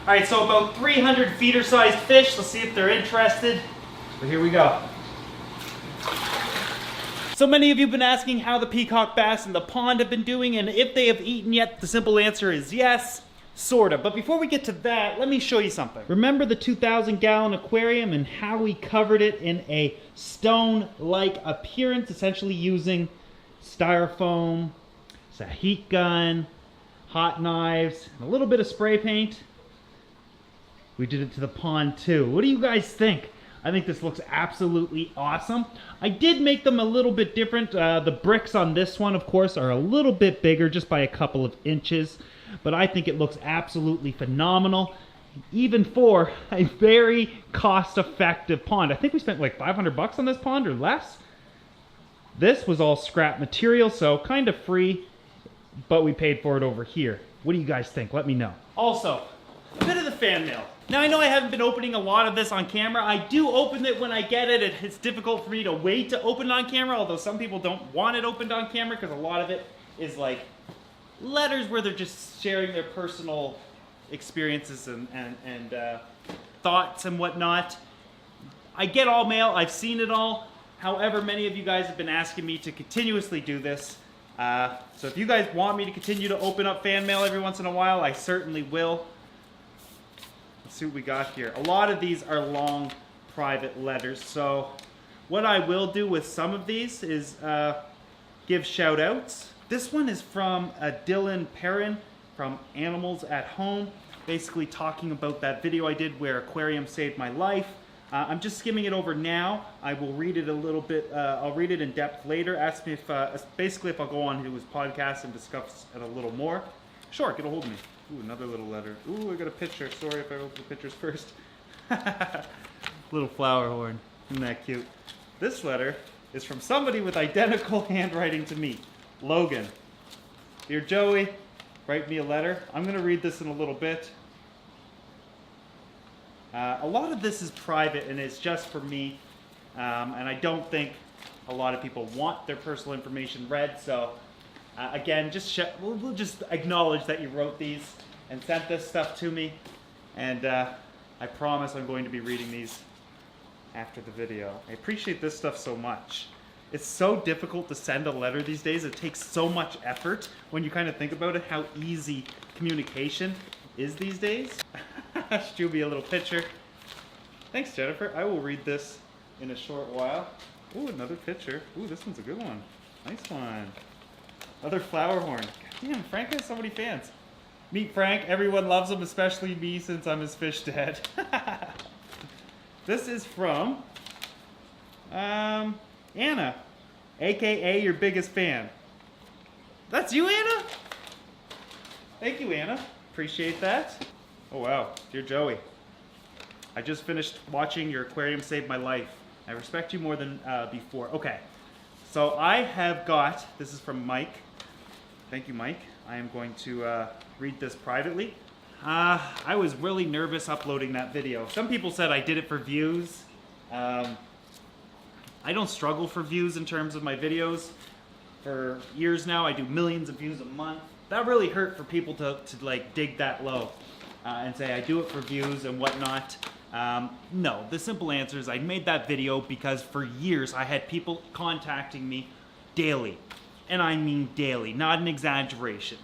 All right, so about 300 feeder-sized fish. Let's see if they're interested. But here we go. So many of you have been asking how the peacock bass in the pond have been doing, and if they have eaten yet. The simple answer is yes, sort of. But before we get to that, let me show you something. Remember the 2,000-gallon aquarium and how we covered it in a stone-like appearance, essentially using styrofoam, a heat gun, hot knives, and a little bit of spray paint? We did it to the pond too. What do you guys think? I think this looks absolutely awesome. I did make them a little bit different. The bricks on this one, of course, are a little bit bigger, just by a couple of inches. But I think it looks absolutely phenomenal, even for a very cost-effective pond. I think we spent like 500 bucks on this pond or less. This was all scrap material, so kind of free, but we paid for it over here. What do you guys think? Let me know. Also, a bit of the fan mail. Now, I know I haven't been opening a lot of this on camera. I do open it when I get it. It's difficult for me to wait to open it on camera, although some people don't want it opened on camera because a lot of it is like letters where they're just sharing their personal experiences and thoughts and whatnot. I get all mail. I've seen it all. However, many of you guys have been asking me to continuously do this. So if you guys want me to continue to open up fan mail every once in a while, I certainly will. Let's see what we got here. A lot of these are long private letters. So what I will do with some of these is give shout outs. This one is from Dylan Perrin from Animals at Home, basically talking about that video I did where aquarium saved my life. I'm just skimming it over now. I will read it a little bit. I'll read it in depth later. Ask me if, basically, if I'll go on to his podcast and discuss it a little more. Sure, get a hold of me. Ooh, another little letter. Ooh, I got a picture. Sorry if I opened the pictures first. Little flower horn. Isn't that cute? This letter is from somebody with identical handwriting to me. Logan. Dear Joey, write me a letter. I'm going to read this in a little bit. A lot of this is private and it's just for me, and I don't think a lot of people want their personal information read, so again, we'll just acknowledge that you wrote these and sent this stuff to me, and I promise I'm going to be reading these after the video. I appreciate this stuff so much. It's so difficult to send a letter these days. It takes so much effort when you kind of think about it, how easy communication is these days. Should you be a little picture? Thanks, Jennifer. I will read this in a short while. Ooh, another picture. Ooh, this one's a good one. Nice one. Another flower horn. God damn, Frank has so many fans. Meet Frank. Everyone loves him, especially me since I'm his fish dad. This is from Anna, aka your biggest fan. That's you, Anna? Thank you, Anna. Appreciate that. Oh wow, dear Joey. I just finished watching your aquarium save my life. I respect you more than before. Okay, so I have got, this is from Mike. Thank you, Mike. I am going to read this privately. I was really nervous uploading that video. Some people said I did it for views. I don't struggle for views in terms of my videos. For years now, I do millions of views a month. That really hurt for people to like dig that low and say I do it for views and whatnot. No, the simple answer is I made that video because for years I had people contacting me daily. And I mean daily, not an exaggeration.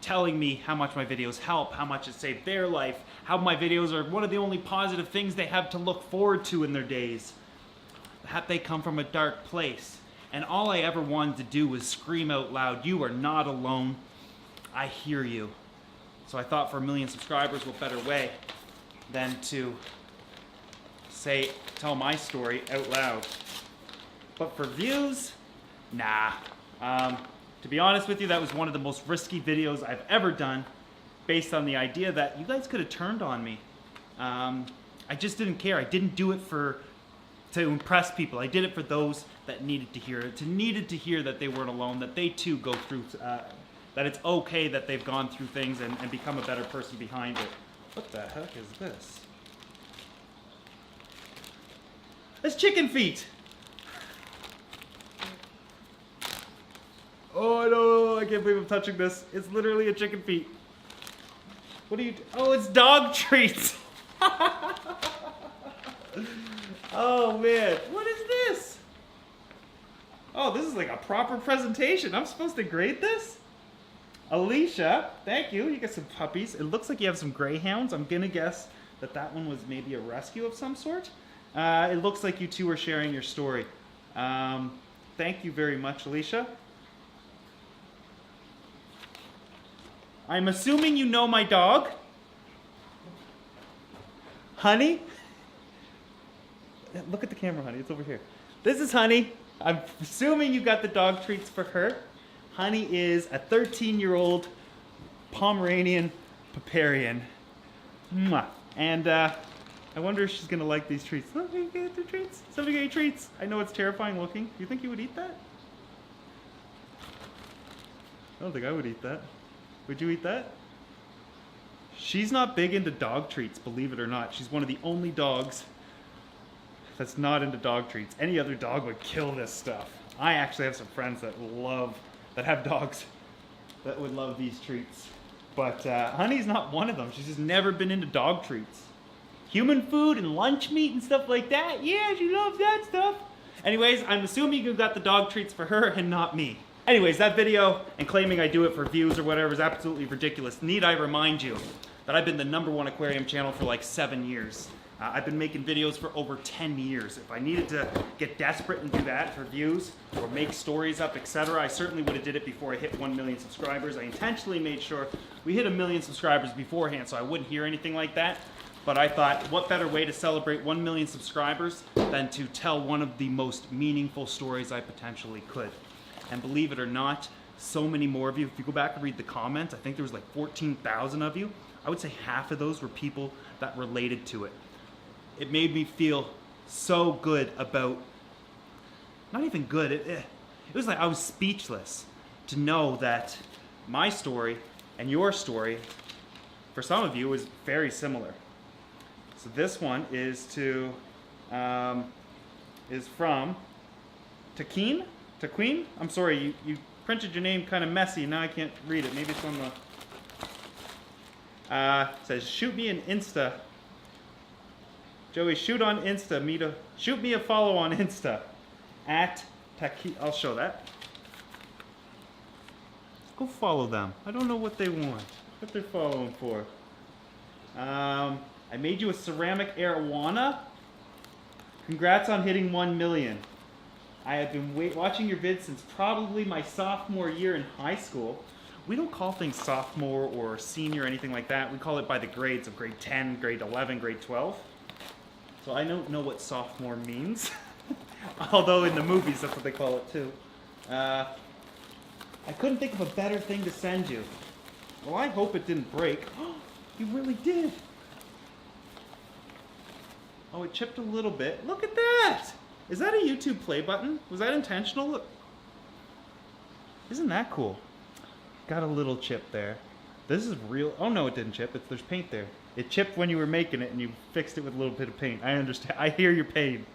Telling me how much my videos help, how much it saved their life, how my videos are one of the only positive things they have to look forward to in their days. That they come from a dark place. And all I ever wanted to do was scream out loud, you are not alone. I hear you. So I thought for 1 million subscribers, what better way than to tell my story out loud. But for views, nah. To be honest with you, that was one of the most risky videos I've ever done, based on the idea that you guys could have turned on me. I just didn't care. I didn't do it to impress people. I did it for those that needed to hear it, needed to hear that they weren't alone, that they too go through, that it's okay that they've gone through things and become a better person behind it. What the heck is this? It's chicken feet! Oh no, I can't believe I'm touching this. It's literally a chicken feet. What do you? Oh, it's dog treats. Oh man, what is this? Oh, this is like a proper presentation. I'm supposed to grade this? Alicia, thank you. You get some puppies. It looks like you have some greyhounds. I'm gonna guess that that one was maybe a rescue of some sort. It looks like you two are sharing your story. Thank you very much, Alicia. I'm assuming you know my dog. Honey? Look at the camera, Honey. It's over here. This is Honey. I'm assuming you got the dog treats for her. Honey is a 13-year-old Pomeranian Paparian. Mwah. And I wonder if she's going to like these treats. Somebody get the treats? Somebody get treats? I know it's terrifying looking. Do you think you would eat that? I don't think I would eat that. Would you eat that? She's not big into dog treats, believe it or not. She's one of the only dogs that's not into dog treats. Any other dog would kill this stuff. I actually have some friends that have dogs that would love these treats. But Honey's not one of them. She's just never been into dog treats. Human food and lunch meat and stuff like that, yeah, she loves that stuff. Anyways, I'm assuming you got the dog treats for her and not me. Anyways, that video and claiming I do it for views or whatever is absolutely ridiculous. Need I remind you that I've been the #1 aquarium channel for like 7 years. I've been making videos for over 10 years. If I needed to get desperate and do that for views or make stories up, etc., I certainly would have did it before I hit 1 million subscribers. I intentionally made sure we hit 1 million subscribers beforehand so I wouldn't hear anything like that. But I thought, what better way to celebrate 1 million subscribers than to tell one of the most meaningful stories I potentially could. And believe it or not, so many more of you, if you go back and read the comments, I think there was like 14,000 of you. I would say half of those were people that related to it. It made me feel so good about, not even good, it was like I was speechless to know that my story and your story, for some of you, is very similar. So this one is from Taqueen? Taqueen? I'm sorry, you printed your name kind of messy, now I can't read it. Maybe it's on the, says, shoot me an Insta. Joey, shoot on Insta, shoot me a follow on Insta, at Taqueen, I'll show that. Go follow them. I don't know what they want, what they're following for. I made you a ceramic arowana. Congrats on hitting 1 million. I have been watching your vids since probably my sophomore year in high school. We don't call things sophomore or senior or anything like that. We call it by the grades of grade 10, grade 11, grade 12. So I don't know what sophomore means. Although in the movies that's what they call it too. I couldn't think of a better thing to send you. Well, I hope it didn't break. You really did. Oh, it chipped a little bit. Look at that! Is that a YouTube play button? Was that intentional? Look. Isn't that cool? Got a little chip there. This is real. Oh no, it didn't chip. There's paint there. It chipped when you were making it and you fixed it with a little bit of paint. I understand. I hear your pain.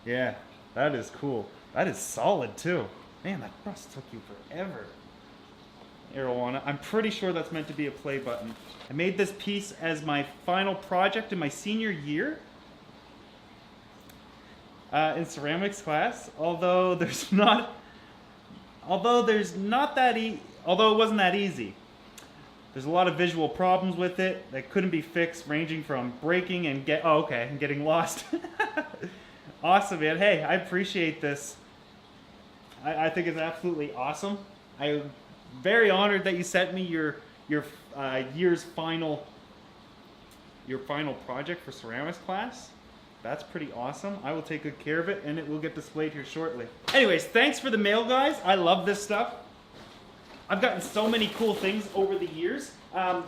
Yeah, that is cool. That is solid too. Man, that process took you forever. Arowana. I'm pretty sure that's meant to be a play button. I made this piece as my final project in my senior year in ceramics class. Although it wasn't that easy. There's a lot of visual problems with it that couldn't be fixed, ranging from breaking and getting lost. Awesome, man. Hey, I appreciate this. I think it's absolutely awesome. I'm very honored that you sent me your year's final project for ceramics class. That's pretty awesome. I will take good care of it and it will get displayed here shortly. Anyways, thanks for the mail, guys. I love this stuff. I've gotten so many cool things over the years.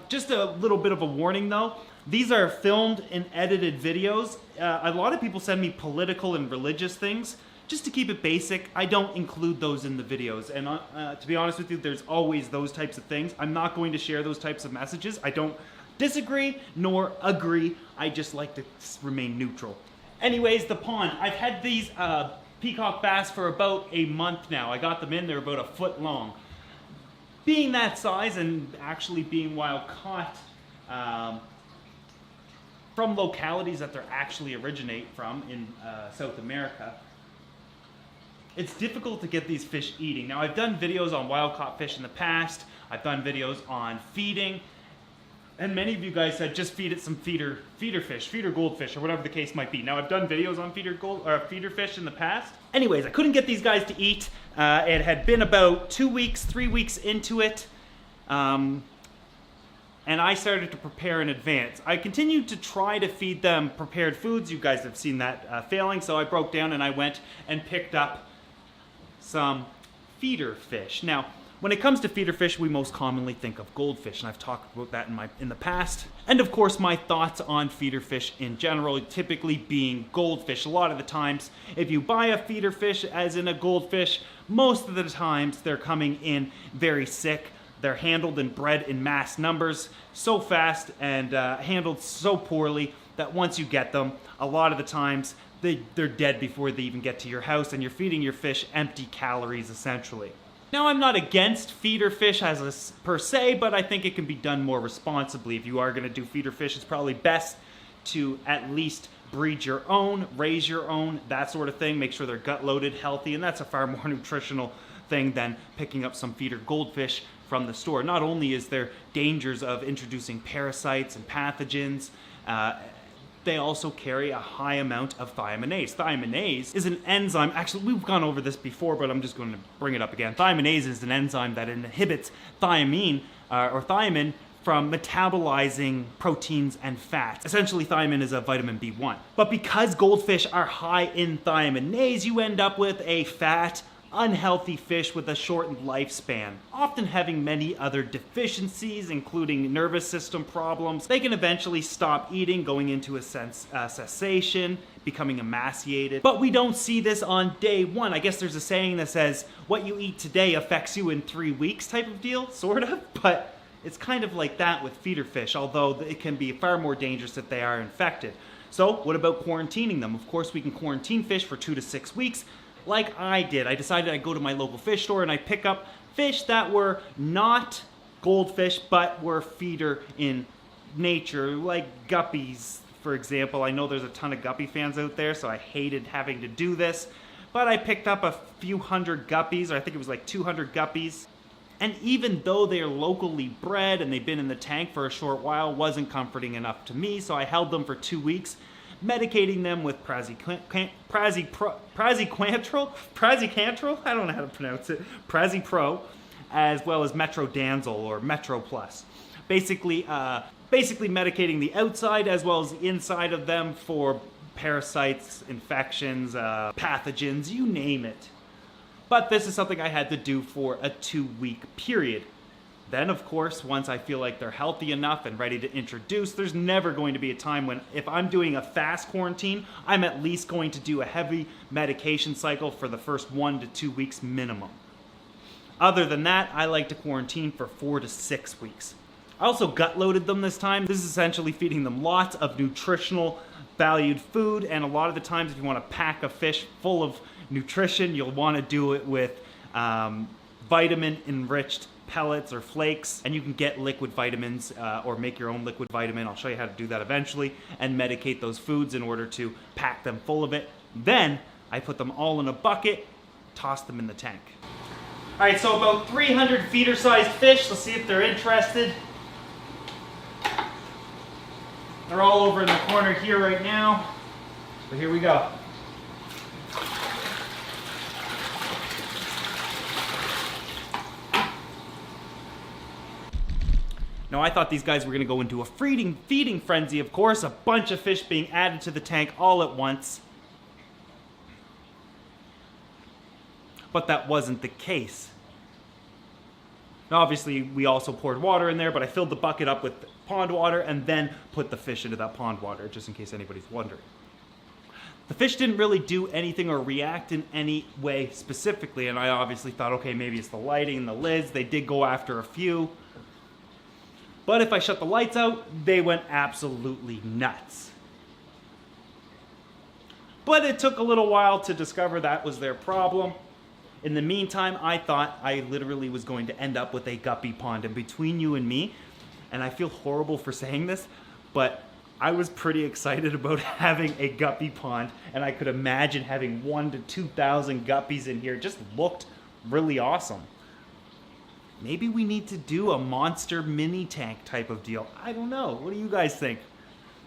Just a little bit of a warning though. These are filmed and edited videos. A lot of people send me political and religious things. Just to keep it basic, I don't include those in the videos. And to be honest with you, there's always those types of things. I'm not going to share those types of messages. I don't disagree nor agree. I just like to remain neutral. Anyways, the pond. I've had these peacock bass for about a month now. I got them in, they're about a foot long. being that size and actually being wild caught from localities that they actually originate from in South America, it's difficult to get these fish eating. Now, I've done videos on wild caught fish in the past. I've done videos on feeding, and many of you guys said just feed it some feeder fish, feeder goldfish, or whatever the case might be. Now, I've done videos on feeder fish in the past. Anyways, I couldn't get these guys to eat. It had been about 2 weeks, 3 weeks into it, and I started to prepare in advance. I continued to try to feed them prepared foods. You guys have seen that failing, so I broke down and I went and picked up some feeder fish. Now, when it comes to feeder fish, we most commonly think of goldfish, and I've talked about that in the past. And of course, my thoughts on feeder fish in general, typically being goldfish. A lot of the times, if you buy a feeder fish, as in a goldfish, most of the times they're coming in very sick. They're handled and bred in mass numbers so fast and handled so poorly that once you get them, a lot of the times they're dead before they even get to your house, and you're feeding your fish empty calories essentially. Now, I'm not against feeder fish per se, but I think it can be done more responsibly. If you are going to do feeder fish, it's probably best to at least breed your own, raise your own, that sort of thing. Make sure they're gut loaded, healthy, and that's a far more nutritional thing than picking up some feeder goldfish from the store. Not only is there dangers of introducing parasites and pathogens, they also carry a high amount of thiaminase. Thiaminase is an enzyme, actually we've gone over this before, but I'm just going to bring it up again. Thiaminase is an enzyme that inhibits thiamine from metabolizing proteins and fats. Essentially, thiamine is a vitamin B1. But because goldfish are high in thiaminase, you end up with a fat, unhealthy fish with a shortened lifespan, often having many other deficiencies, including nervous system problems. They can eventually stop eating, going into a cessation, becoming emaciated. But we don't see this on day one. I guess there's a saying that says, what you eat today affects you in 3 weeks type of deal, sort of, but it's kind of like that with feeder fish, although it can be far more dangerous if they are infected. So what about quarantining them? Of course, we can quarantine fish for 2 to 6 weeks. Like I did, I decided I'd go to my local fish store and I'd pick up fish that were not goldfish, but were feeder in nature, like guppies, for example. I know there's a ton of guppy fans out there, so I hated having to do this, but I picked up a few hundred guppies, or I think it was like 200 guppies. And even though they are locally bred and they've been in the tank for a short while, wasn't comforting enough to me, so I held them for 2 weeks, medicating them with praziquantel, I don't know how to pronounce it, Prazipro, as well as Metrodanzol or Metro Plus. Basically medicating the outside as well as the inside of them for parasites, infections, pathogens, you name it. But this is something I had to do for a 2-week period. Then, of course, once I feel like they're healthy enough and ready to introduce, there's never going to be a time when, if I'm doing a fast quarantine, I'm at least going to do a heavy medication cycle for the first 1 to 2 weeks minimum. Other than that, I like to quarantine for 4 to 6 weeks. I also gut-loaded them this time. This is essentially feeding them lots of nutritional valued food, and a lot of the times if you want to pack a fish full of nutrition, you'll want to do it with vitamin-enriched pellets or flakes, and you can get liquid vitamins or make your own liquid vitamin. I'll show you how to do that eventually, and medicate those foods in order to pack them full of it. Then I put them all in a bucket, toss them in the tank. All right, so about 300 feeder-sized fish. Let's see if they're interested. They're all over in the corner here right now. So here we go. Now, I thought these guys were going to go into a feeding frenzy, of course, a bunch of fish being added to the tank all at once. But that wasn't the case. Now, obviously, we also poured water in there, but I filled the bucket up with pond water and then put the fish into that pond water, just in case anybody's wondering. The fish didn't really do anything or react in any way specifically, and I obviously thought, okay, maybe it's the lighting and the lids. They did go after a few. But if I shut the lights out, they went absolutely nuts. But it took a little while to discover that was their problem. In the meantime, I thought I literally was going to end up with a guppy pond. And between you and me, and I feel horrible for saying this, but I was pretty excited about having a guppy pond, and I could imagine having 1,000 to 2,000 guppies in here. It just looked really awesome. Maybe we need to do a monster mini tank type of deal. I don't know. What do you guys think?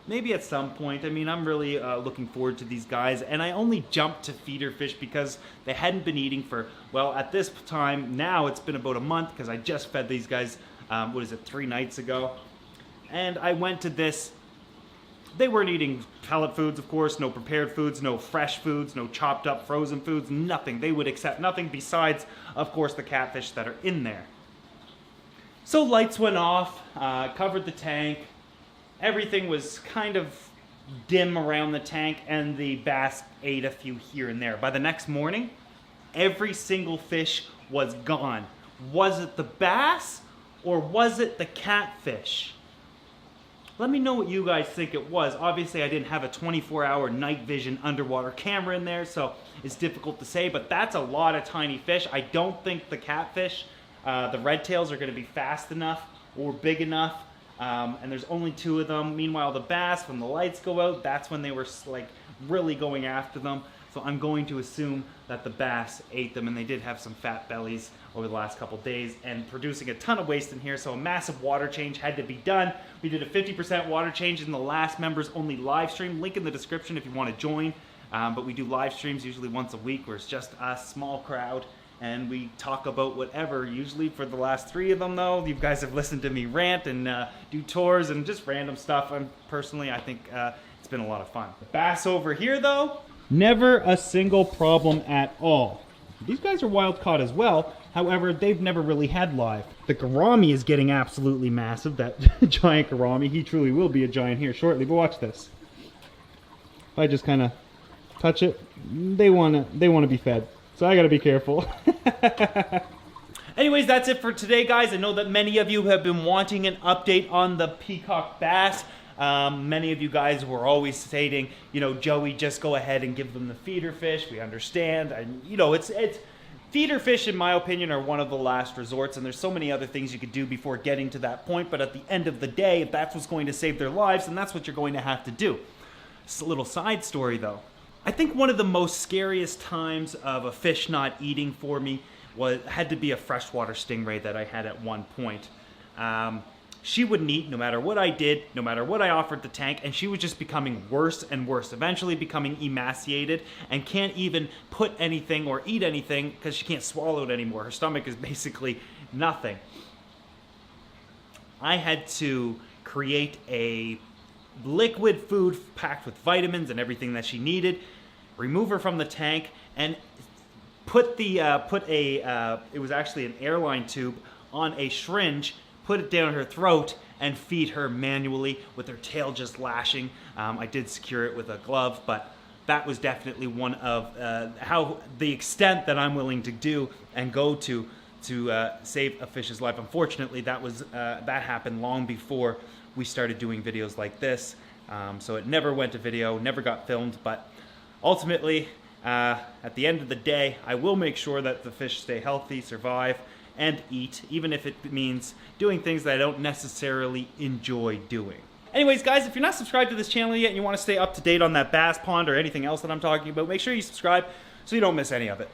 Maybe at some point. I mean, I'm really looking forward to these guys, and I only jumped to feeder fish because they hadn't been eating for, well, at this time, now it's been about a month because I just fed these guys, 3 nights ago. And I went to this. They weren't eating pellet foods, of course, no prepared foods, no fresh foods, no chopped up frozen foods, nothing. They would accept nothing besides, of course, the catfish that are in there. So lights went off, covered the tank. Everything was kind of dim around the tank, and the bass ate a few here and there. By the next morning, every single fish was gone. Was it the bass or was it the catfish? Let me know what you guys think it was. Obviously, I didn't have a 24-hour night vision underwater camera in there, so it's difficult to say, but that's a lot of tiny fish. I don't think the catfish, the red tails, are going to be fast enough or big enough. And there's only 2 of them. Meanwhile, the bass, when the lights go out, that's when they were like really going after them. So I'm going to assume that the bass ate them, and they did have some fat bellies over the last couple days and producing a ton of waste in here. So a massive water change had to be done. We did a 50% water change in the last members only live stream. Link in the description if you want to join. But we do live streams usually once a week where it's just a small crowd. And we talk about whatever. Usually for the last 3 of them, though, you guys have listened to me rant and do tours and just random stuff. And personally, I think it's been a lot of fun. The bass over here, though, never a single problem at all. These guys are wild caught as well. However, they've never really had live. The gourami is getting absolutely massive. That giant gourami, he truly will be a giant here shortly. But watch this. If I just kind of touch it, they want to be fed. So I gotta be careful. Anyways, that's it for today, guys. I know that many of you have been wanting an update on the peacock bass. Many of you guys were always stating, you know, Joey, just go ahead and give them the feeder fish. We understand. And, you know, it's feeder fish, in my opinion, are one of the last resorts, and there's so many other things you could do before getting to that point. But at the end of the day, if that's what's going to save their lives, then that's what you're going to have to do. It's a little side story, though. I think one of the most scariest times of a fish not eating for me had to be a freshwater stingray that I had at one point. She wouldn't eat no matter what I did, no matter what I offered the tank, and she was just becoming worse and worse, eventually becoming emaciated and can't even put anything or eat anything because she can't swallow it anymore. Her stomach is basically nothing. I had to create a liquid food packed with vitamins and everything that she needed, remove her from the tank, and put it was actually an airline tube on a syringe, put it down her throat, and feed her manually with her tail just lashing. I did secure it with a glove, but that was definitely one of the extent that I'm willing to do and go to save a fish's life. Unfortunately, that happened long before we started doing videos like this, so it never went to video, never got filmed, but ultimately, at the end of the day, I will make sure that the fish stay healthy, survive, and eat, even if it means doing things that I don't necessarily enjoy doing. Anyways, guys, if you're not subscribed to this channel yet and you want to stay up to date on that bass pond or anything else that I'm talking about, make sure you subscribe so you don't miss any of it.